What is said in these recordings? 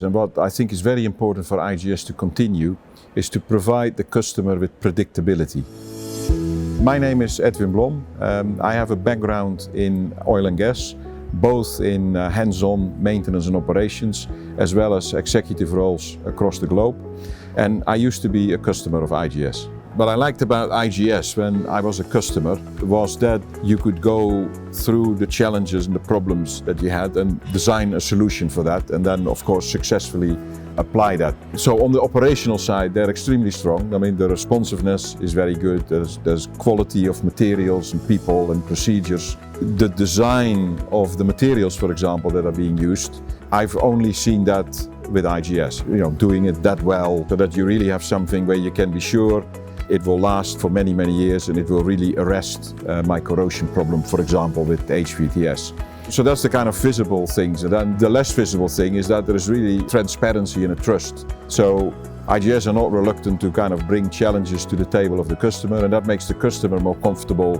And what I think is very important for IGS to continue is to provide the customer with predictability. My name is Edwin Blom. I have a background in oil and gas, both in hands-on maintenance and operations, as well as executive roles across the globe. And I used to be a customer of IGS. What I liked about IGS when I was a customer was that you could go through the challenges and the problems that you had and design a solution for that, and then of course successfully apply that. So on the operational side, they're extremely strong. I mean, the responsiveness is very good. There's quality of materials and people and procedures. The design of the materials, for example, that are being used, I've only seen that with IGS, doing it that well, so that you really have something where you can be sure it will last for many, many years and it will really arrest my corrosion problem, for example, with HVTS. So that's the kind of visible things. And then the less visible thing is that there is really transparency and a trust. So IGS are not reluctant to kind of bring challenges to the table of the customer, and that makes the customer more comfortable.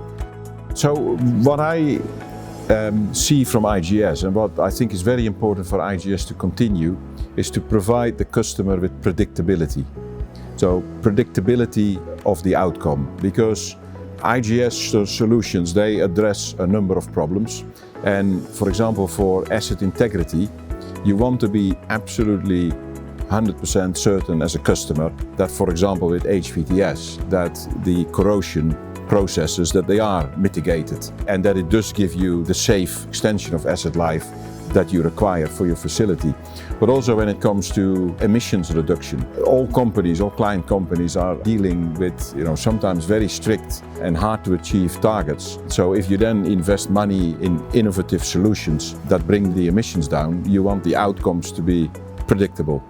So what I see from IGS, and what I think is very important for IGS to continue, is to provide the customer with predictability. So predictability of the outcome, because IGS solutions, they address a number of problems. And for example, for asset integrity, you want to be absolutely 100% certain as a customer that, for example, with HVTS, that the corrosion processes, that they are mitigated and that it does give you the safe extension of asset life that you require for your facility. But also when it comes to emissions reduction, all client companies are dealing with sometimes very strict and hard to achieve targets. So if you then invest money in innovative solutions that bring the emissions down, you want the outcomes to be predictable.